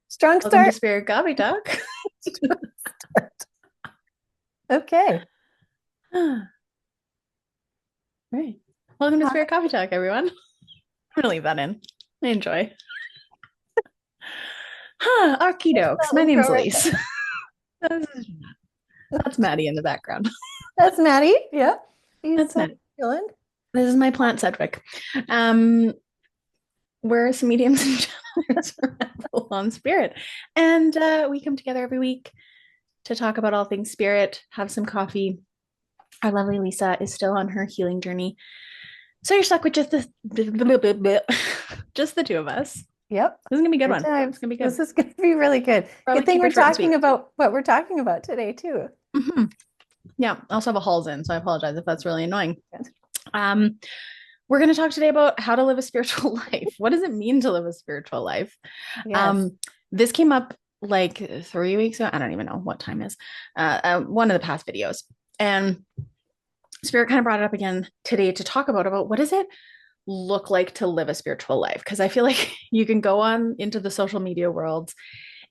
Strong Welcome to start. Spirit Coffee Talk. Okay. Right. Welcome to Hi. Spirit Coffee Talk, everyone. I'm gonna leave that in. I enjoy. Okie dokes. That My name's intro right there. Elyse. That's Maddie in the background. That's Maddie. Yeah. He's That's Maddie. chilling. This is my plant Cedric. Um, we're some mediums and channelers from Avalon Spirit. And we come together every week to talk about all things spirit, have some coffee. Our lovely Lisa is still on her healing journey. So you're stuck with just the just the two of us. This Yep. is gonna be a good Good one. times. It's gonna be good. This is going to be really good. Probably Good thing keep her we're short and talking sweet. about what we're talking about today, too. Mhm. Yeah, I also have a halls in, so I apologize if that's really annoying. Um, we're going to talk today about how to live a spiritual life. What does it mean to live a spiritual life? Yes. This came up like 3 weeks ago. I don't even know what time is. One of the past videos, and Spirit kind of brought it up again today to talk about what does it look like to live a spiritual life? Because I feel like you can go on into the social media world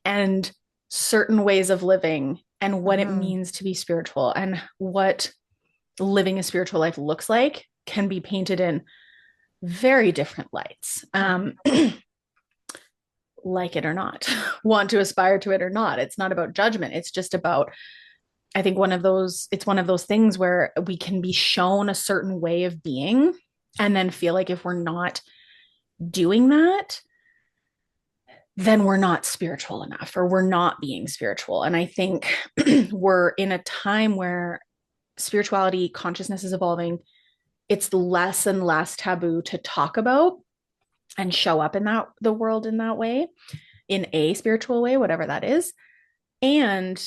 and certain ways of living and what it Hmm. means to be spiritual and what living a spiritual life looks like can be painted in very different lights. Like it or not, want to aspire to it or not. It's not about judgment. It's just about, I think it's one of those things where we can be shown a certain way of being and then feel like if we're not doing that, then we're not spiritual enough or we're not being spiritual. And I think we're in a time where spirituality, consciousness is evolving. It's less and less taboo to talk about and show up in that the world in that way, in a spiritual way, whatever that is. And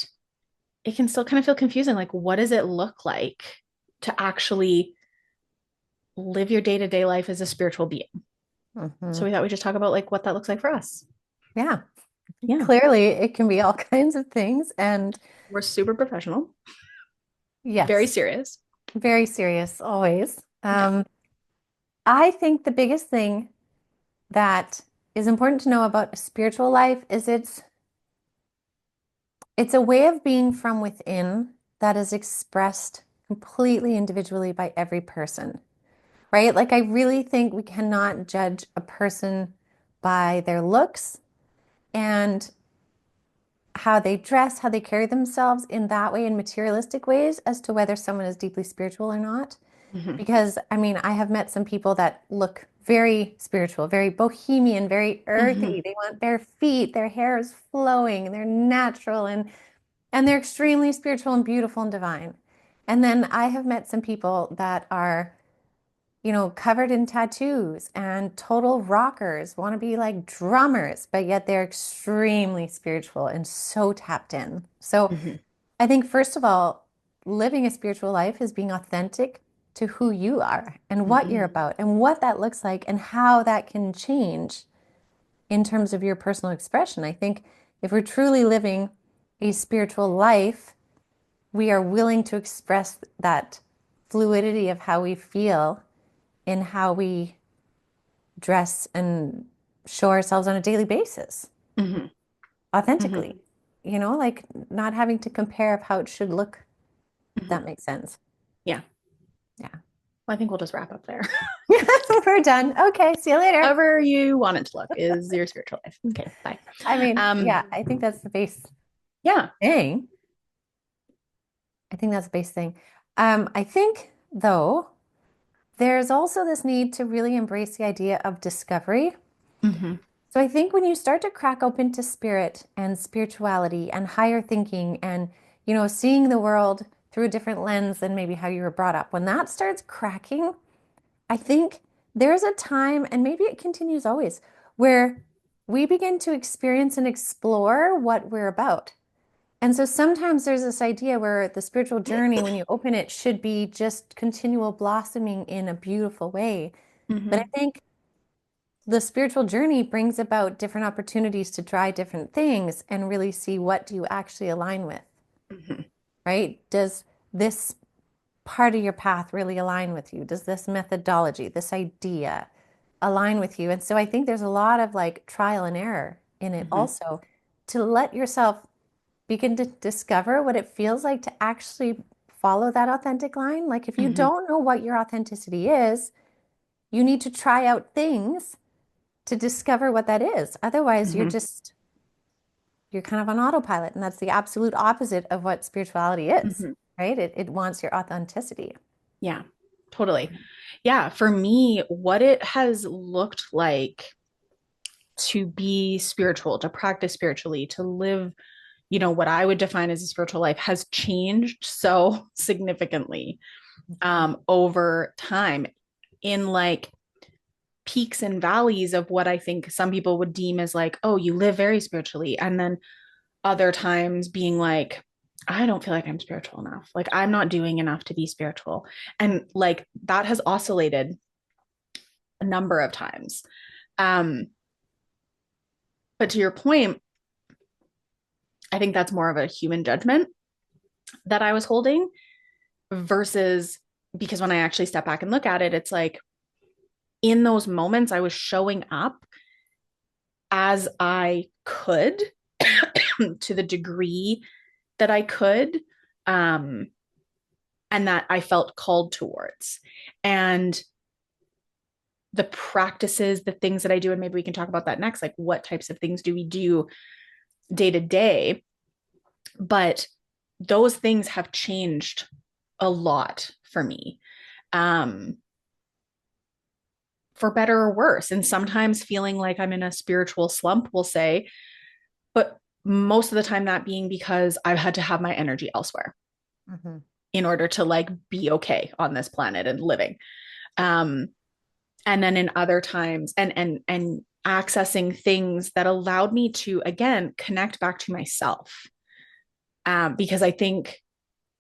it can still kind of feel confusing. Like, what does it look like to actually live your day-to-day life as a spiritual being? So Hmm. we thought we'd just talk about like what that looks like for us. Yeah. Yeah. Clearly, it can be all kinds of things. And We're super professional, very yes, serious. very serious always. Yeah. I think the biggest thing that is important to know about a spiritual life is it's a way of being from within that is expressed completely individually by every person, right? Like I really think we cannot judge a person by their looks and how they dress, how they carry themselves in that way, in materialistic ways, as to whether someone is deeply spiritual or not. Mm-hmm. Because I mean, I have met some people that look very spiritual, very bohemian, very Mm-hmm. earthy. They want bare feet, their hair is flowing, they're natural and they're extremely spiritual and beautiful and divine. And then I have met some people that are, covered in tattoos and total rockers, want to be like drummers, but yet they're extremely spiritual and so tapped in. So Mm-hmm. I think, first of all, living a spiritual life is being authentic to who you are and what you're Mm-hmm. about and what that looks like and how that can change in terms of your personal expression. I think if we're truly living a spiritual life, we are willing to express that fluidity of how we feel in how we dress and show ourselves on a daily basis Mm-hmm. Mm-hmm. authentically, like not having to compare of how it should look, if Mm-hmm. that makes sense. Yeah. Yeah. Well, I think we'll just wrap up there. We're done. Okay, see you later. However you want it to look is your spiritual life. Okay, bye. I mean, Um, yeah, I think that's the base yeah. thing. I think that's the base thing. I think, though, there's also this need to really embrace the idea of discovery. Mm-hmm. So I think when you start to crack open to spirit and spirituality and higher thinking and, seeing the world through a different lens than maybe how you were brought up, when that starts cracking, I think there's a time, and maybe it continues always, where we begin to experience and explore what we're about. And so sometimes there's this idea where the spiritual journey, when you open it, should be just continual blossoming in a beautiful way. But I Mm-hmm. think the spiritual journey brings about different opportunities to try different things and really see what do you actually align with, Mm-hmm. right? Does this part of your path really align with you? Does this methodology, this idea? align with you. And so I think there's a lot of like trial and error in it Mm-hmm. also to let yourself begin to discover what it feels like to actually follow that authentic line. Like if you Mm-hmm. don't know what your authenticity is, you need to try out things to discover what that is. Otherwise, Mm-hmm. you're kind of on autopilot, and that's the absolute opposite of what spirituality is, Mm-hmm. right? It wants your authenticity. Yeah, totally. Yeah, for me, what it has looked like to be spiritual, to practice spiritually, to live, what I would define as a spiritual life has changed so significantly Mhm. over time in like peaks and valleys of what I think some people would deem as like, oh, you live very spiritually. And then other times being like, I don't feel like I'm spiritual enough. Like I'm not doing enough to be spiritual. And like that has oscillated a number of times. Um, but to your point, I think that's more of a human judgment that I was holding versus because when I actually step back and look at it, it's like in those moments I was showing up as I could to the degree that I could, um, and that I felt called towards. And the practices, the things that I do, and maybe we can talk about that next, like what types of things do we do day to day? But those things have changed a lot for me, um, for better or worse. And sometimes feeling like I'm in a spiritual slump, we'll say, but most of the time that being because I've had to have my energy elsewhere Mhm. in order to like be okay on this planet and living. Um, and then in other times and accessing things that allowed me to again connect back to myself. Because I think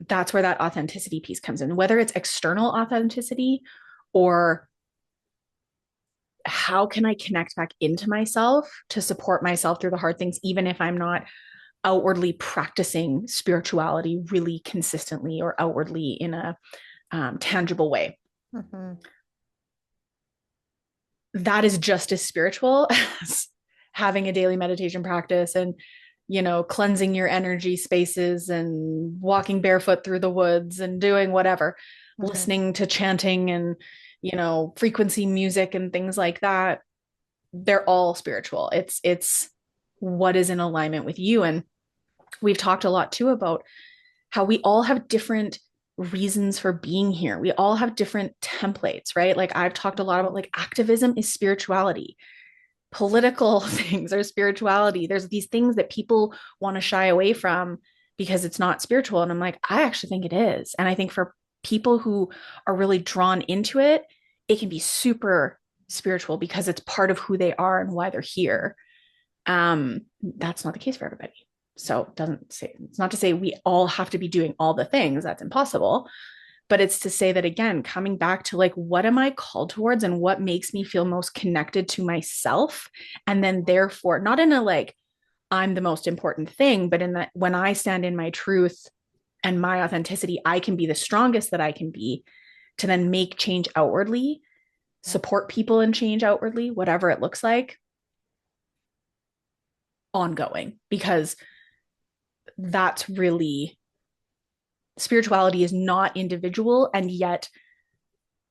that's where that authenticity piece comes in, whether it's external authenticity or how can I connect back into myself to support myself through the hard things, even if I'm not outwardly practicing spirituality really consistently or outwardly in a tangible way. Mhm. That is just as spiritual as having a daily meditation practice and cleansing your energy spaces and walking barefoot through the woods and doing whatever, Mhm. listening to chanting and frequency music and things like that. They're all spiritual. It's what is in alignment with you. And we've talked a lot too about how we all have different reasons for being here. We all have different templates, right? Like I've talked a lot about like activism is spirituality. Political things are spirituality. There's these things that people want to shy away from because it's not spiritual. And I'm like, I actually think it is. And I think for people who are really drawn into it, it can be super spiritual because it's part of who they are and why they're here. That's not the case for everybody. So it doesn't say it's not to say we all have to be doing all the things. That's impossible. But it's to say that again, coming back to like, what am I called towards and what makes me feel most connected to myself? And then therefore, not in a like, I'm the most important thing, but in that when I stand in my truth and my authenticity, I can be the strongest that I can be to then make change outwardly, Yeah, support people and change outwardly, whatever it looks like, ongoing, because that's really spirituality is not individual and yet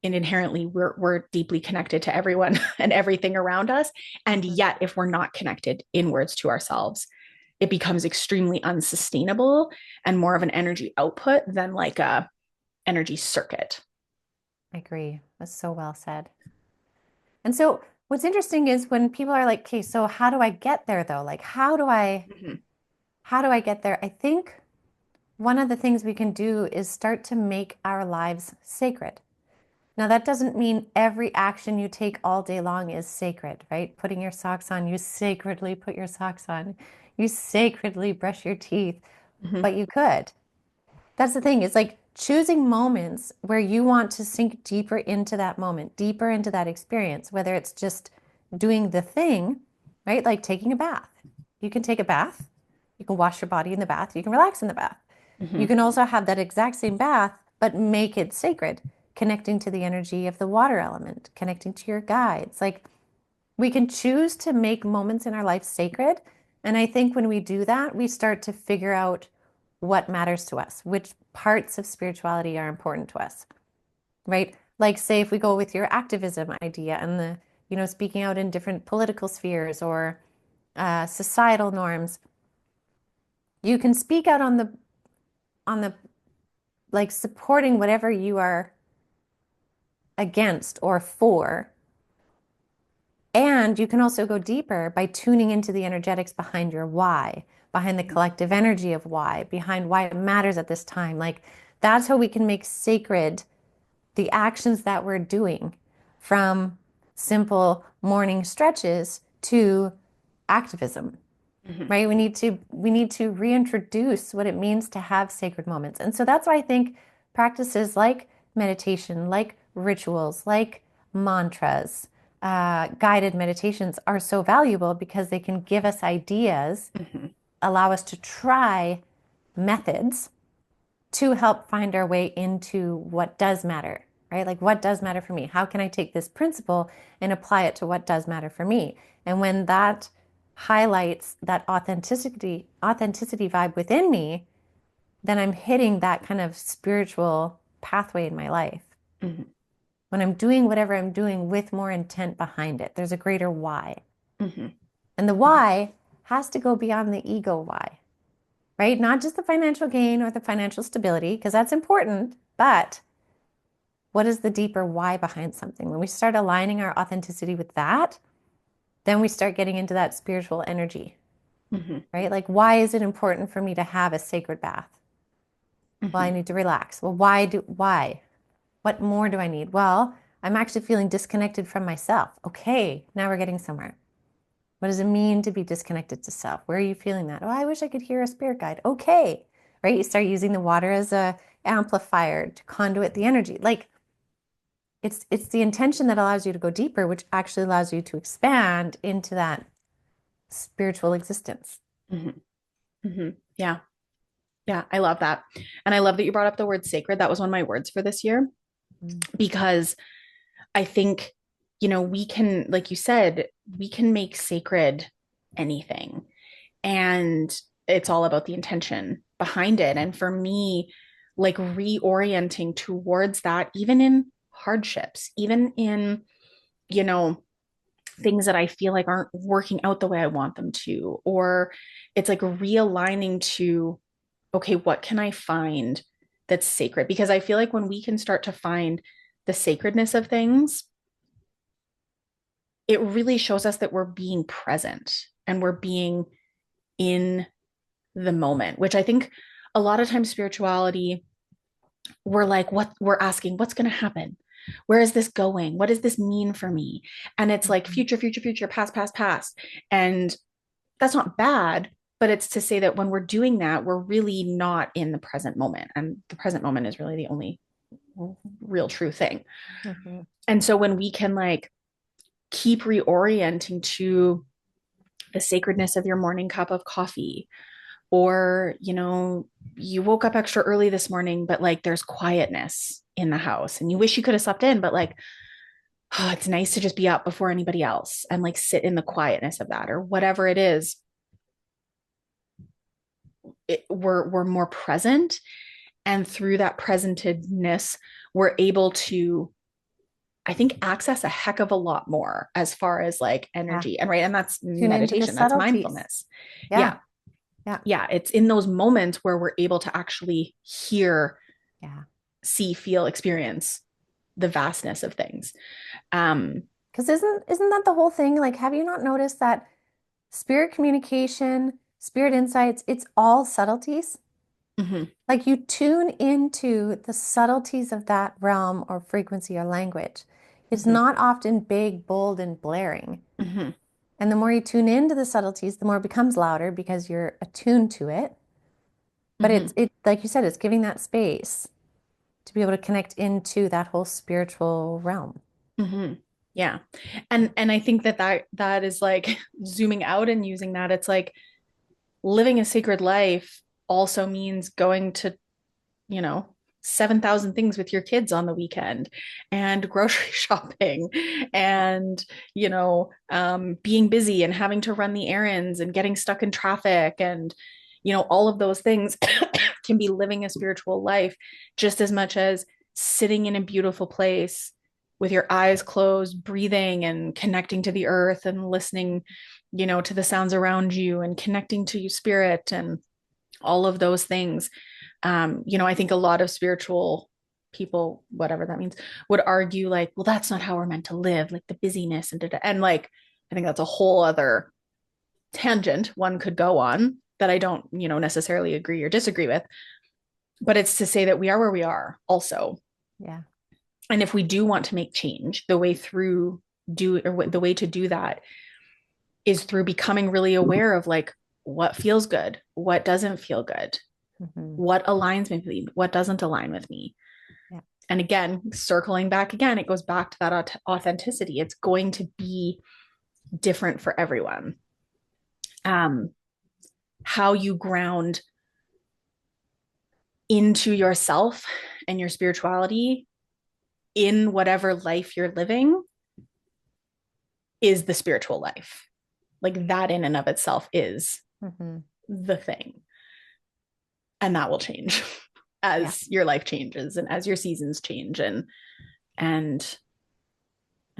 and inherently we're deeply connected to everyone and everything around us, and yet if we're not connected inwards to ourselves it becomes extremely unsustainable and more of an energy output than like a energy circuit. I agree. That's so well said. And so what's interesting is when people are like, okay, so how do I get there though? Like Mm-hmm. how do I get there? I think one of the things we can do is start to make our lives sacred. Now, that doesn't mean every action you take all day long is sacred, right? Putting your socks on, you sacredly put your socks on. You sacredly brush your teeth, Mm-hmm. but you could. That's the thing. It's like choosing moments where you want to sink deeper into that moment, deeper into that experience, whether it's just doing the thing, right? Like taking a bath. You can take a bath, you can wash your body in the bath, you can relax in the bath. Mm-hmm. You can also have that exact same bath, but make it sacred. connecting to the energy of the water element, connecting to your guides. Like we can choose to make moments in our life sacred. And I think when we do that, we start to figure out what matters to us, which parts of spirituality are important to us, right? Like, say, if we go with your activism idea and the, speaking out in different political spheres or societal norms, you can speak out on the like supporting whatever you are against or for. And you can also go deeper by tuning into the energetics behind your why, behind the collective energy of why, behind why it matters at this time. Like that's how we can make sacred the actions that we're doing, from simple morning stretches to activism, Mm-hmm. right? We need to reintroduce what it means to have sacred moments. And so that's why I think practices like meditation, like rituals, like mantras, guided meditations are so valuable because they can give us ideas, Mm-hmm. allow us to try methods to help find our way into what does matter, right? Like what does matter for me? How can I take this principle and apply it to what does matter for me? And when that highlights that authenticity vibe within me, then I'm hitting that kind of spiritual pathway in my life. Mm-hmm. When I'm doing whatever I'm doing with more intent behind it, there's a greater why. Mm-hmm. And the why has to go beyond the ego why, right? Not just the financial gain or the financial stability, because that's important, but what is the deeper why behind something? When we start aligning our authenticity with that, then we start getting into that spiritual energy, Mm-hmm. right? Like, why is it important for me to have a sacred bath? Well, Mm-hmm. I need to relax. Well, why? What more do I need? Well, I'm actually feeling disconnected from myself. Okay, now we're getting somewhere. What does it mean to be disconnected to self? Where are you feeling that? Oh, I wish I could hear a spirit guide. Okay, right? You start using the water as a amplifier to conduit the energy. Like it's the intention that allows you to go deeper, which actually allows you to expand into that spiritual existence. Mm-hmm. Mm-hmm. Yeah. Yeah. I love that. And I love that you brought up the word sacred. That was one of my words for this year Mm. because I think, we can, like you said, we can make sacred anything. And it's all about the intention behind it. And for me, like reorienting towards that, even in hardships, even in, you know, things that I feel like aren't working out the way I want them to, or it's like realigning to, okay, what can I find that's sacred? Because I feel like when we can start to find the sacredness of things, it really shows us that we're being present and we're being in the moment, which I think a lot of times spirituality, we're like, what we're asking, what's going to happen? Where is this going? What does this mean for me? And it's like Mhm. future, future, future, past, past, past. And that's not bad, but it's to say that when we're doing that, we're really not in the present moment. And the present moment is really the only real true thing. Mhm. And so when we can like keep reorienting to the sacredness of your morning cup of coffee, or you woke up extra early this morning but like there's quietness in the house and you wish you could have slept in, but like, oh, it's nice to just be up before anybody else and like sit in the quietness of that or whatever it is. We're more present, and through that presentedness we're able to, I think, access a heck of a lot more as far as like Yeah. energy, and right, and that's Tune into the meditation, that's subtleties. mindfulness. Yeah. Yeah. Yeah. Yeah, it's in those moments where we're able to actually hear, Yeah. see, feel, experience the vastness of things. Um, Because isn't that the whole thing? Like, have you not noticed that spirit communication, spirit insights, it's all subtleties? mhm, Like you tune into the subtleties of that realm or frequency or language. It's mhm, not often big, bold, and blaring. mhm, And the more you tune into the subtleties, the more it becomes louder because you're attuned to it. But mhm, it like you said, it's giving that space to be able to connect into that whole spiritual realm. mhm. Yeah. And I think that is like zooming out and using that. It's like living a sacred life also means going to, you know, 7,000 things with your kids on the weekend and grocery shopping and, being busy and having to run the errands and getting stuck in traffic and, all of those things can be living a spiritual life just as much as sitting in a beautiful place with your eyes closed, breathing and connecting to the earth and listening, to the sounds around you and connecting to your spirit and all of those things. I think a lot of spiritual people, whatever that means, would argue like, well, that's not how we're meant to live, like the busyness and like, I think that's a whole other tangent one could go on that I don't, necessarily agree or disagree with. But it's to say that we are where we are also. Yeah. And if we do want to make change, the way to do that is through becoming really aware of like what feels good, what doesn't feel good, Mm-hmm. what aligns with me, what doesn't align with me. Yeah. And again, circling back again, it goes back to that authenticity. It's going to be different for everyone. How you ground into yourself and your spirituality in whatever life you're living is the spiritual life. Like that in and of itself is Mm-hmm. the thing. And that will change Yeah. as your life changes and as your seasons change and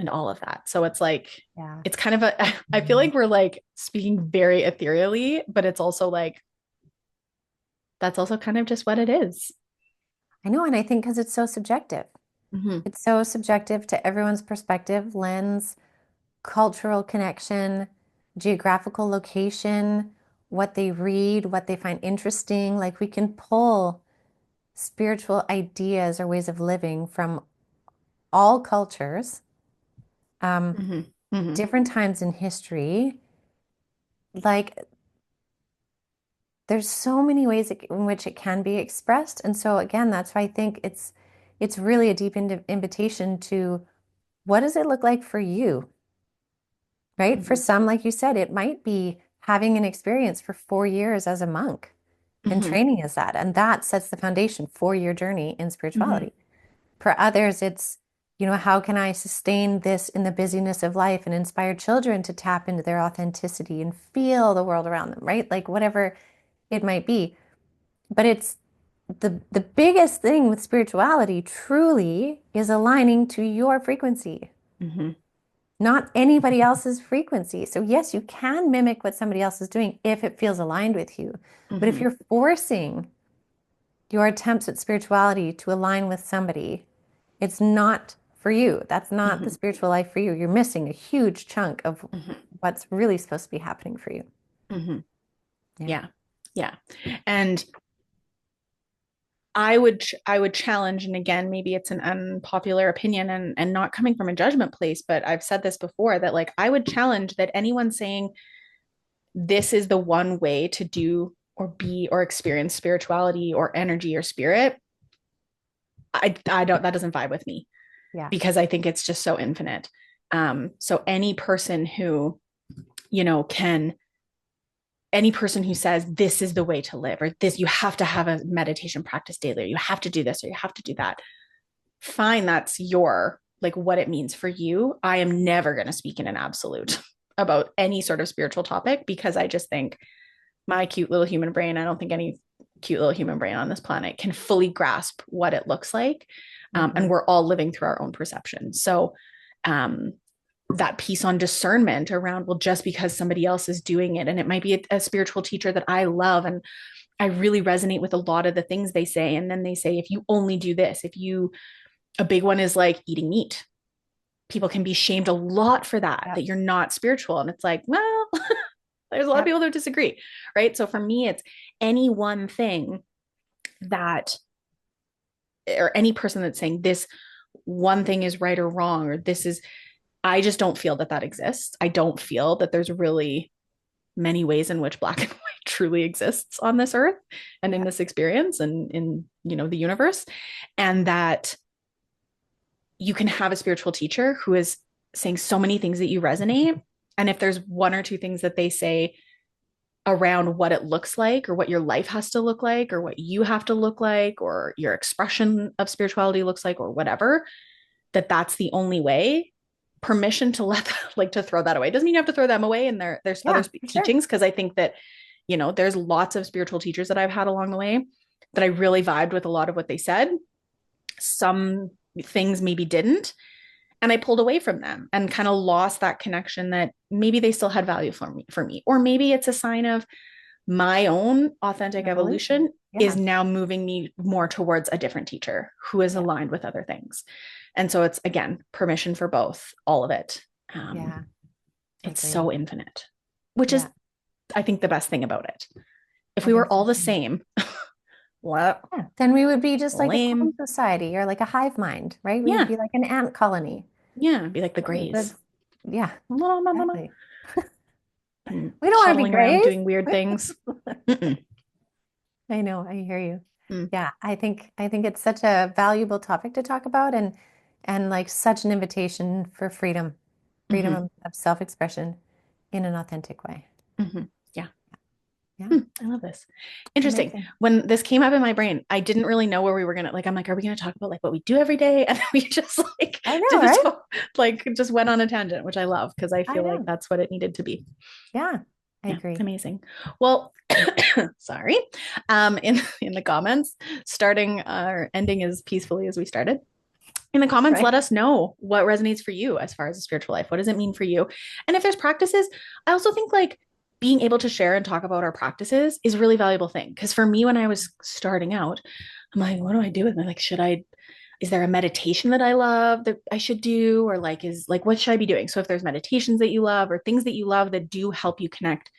all of that. So it's like, Yeah. it's kind of I feel like we're like speaking very ethereally, but it's also like, that's also kind of just what it is. I know. And I think because it's so subjective. Mm-hmm. It's so subjective to everyone's perspective, lens, cultural connection, geographical location, what they read, what they find interesting. Like we can pull spiritual ideas or ways of living from all cultures, um, Mm-hmm. Mm-hmm. different times in history. Like there's so many ways in which it can be expressed. And so again, that's why I think it's really a deep invitation to what does it look like for you? Right? For Mm-hmm. some, like you said, it might be having an experience for 4 years as a monk and Mm-hmm. training as that. And that sets the foundation for your journey in Mm-hmm. spirituality. For others, it's, how can I sustain this in the busyness of life and inspire children to tap into their authenticity and feel the world around them, right? Like whatever it might be. But it's the biggest thing with spirituality truly is aligning to your frequency, Mm-hmm. not anybody else's frequency. So yes, you can mimic what somebody else is doing if it feels aligned with you. But if Mm-hmm. you're forcing your attempts at spirituality to align with somebody, it's not for you. That's not the Mm-hmm. spiritual life for you. You're missing a huge chunk of Mm-hmm. what's really supposed to be happening for you. Mm-hmm. Yeah. Yeah. Yeah. And I would challenge, and again, maybe it's an unpopular opinion and not coming from a judgment place, but I've said this before that like I would challenge that anyone saying this is the one way to do or be or experience spirituality or energy or spirit, I don't, that doesn't vibe with me Yeah. because I think it's just so infinite. So any person who says this is the way to live or this, you have to have a meditation practice daily, or you have to do this, or you have to do that. Fine. That's your, like what it means for you. I am never going to speak in an absolute about any sort of spiritual topic because I just think my cute little human brain, I don't think any cute little human brain on this planet can fully grasp what it looks like. Mm-hmm. And we're all living through our own perception. So, that piece on discernment around, well, just because somebody else is doing it, and it might be a spiritual teacher that I love and I really resonate with a lot of the things they say. And then they say, if you only do this, a big one is like eating meat. People can be shamed a lot for that, Yep. that you're not spiritual. And it's like, well, there's a lot of Yep. people that disagree, right? So for me, it's any one thing that, or any person that's saying this one thing is right or wrong, or this is, I just don't feel that exists. I don't feel that there's really many ways in which black and white truly exists on this earth and in Yep. this experience and in, the universe. And that you can have a spiritual teacher who is saying so many things that you resonate. And if there's one or two things that they say around what it looks like or what your life has to look like or what you have to look like or your expression of spirituality looks like or whatever, that's the only way. Permission to let like to throw that away doesn't mean you have to throw them away, and there's other Yeah, for sure. teachings, because I think that there's lots of spiritual teachers that I've had along the way that I really vibed with a lot of what they said. Some things maybe didn't, and I pulled away from them and kind of lost that connection that maybe they still had value for me, or maybe it's a sign of my own authentic Evolution. evolution is Yeah. now moving me more towards a different teacher who is Yeah. aligned with other things. And so it's, again, permission for both, all of it. Yeah. It's Agreed. so infinite, which is, Yeah. I think, the best thing about it. If I we think were so all the too. same, what? Yeah. Then we would be just like a clone Lame. society or like a hive mind, right? We would Yeah. be like an ant colony. Yeah. Be like the Right? Greys. Yeah, exactly. And We don't want to be shuttling around grays. doing weird things. Mm-mm. I know, I hear you. Mm. Yeah, I think it's such a valuable topic to talk about and like such an invitation for freedom, freedom Mm-hmm. of self-expression in an authentic way. Mm-hmm. Yeah. Yeah, I love this. Interesting. amazing. When this came up in my brain, I didn't really know where we were gonna, like, I'm like, are we gonna talk about like what we do every day? And then we just like I know, did a right? like just went on a tangent, which I love because I I feel like know. that's what it needed to be. Yeah, I Yeah, agree. amazing. Well, sorry. In the comments, starting or ending as peacefully as we started. In the comments, let Right. us know what resonates for you as far as a spiritual life. What does it mean for you? And if there's practices, I also think like being able to share and talk about our practices is a really valuable thing. Because for me, when I was starting out, I'm like, what do I do with my, like, is there a meditation that I love that I should do? Or like, what should I be doing? So if there's meditations that you love or things that you love that do help you connect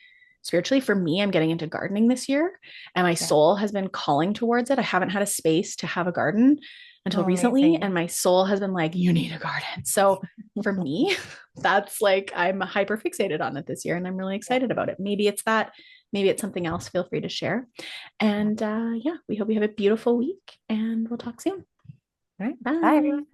spiritually, for me, I'm getting into gardening this year and my Yeah. soul has been calling towards it. I haven't had a space to have a garden until Oh, recently, amazing. and my soul has been like, you need a garden. So for me, that's like, I'm hyper fixated on it this year and I'm really Yeah. excited about it. Maybe it's that, maybe it's something else. Feel free to share. Yeah. And yeah, we hope you have a beautiful week and we'll talk soon. All right. Bye, Bye. everyone.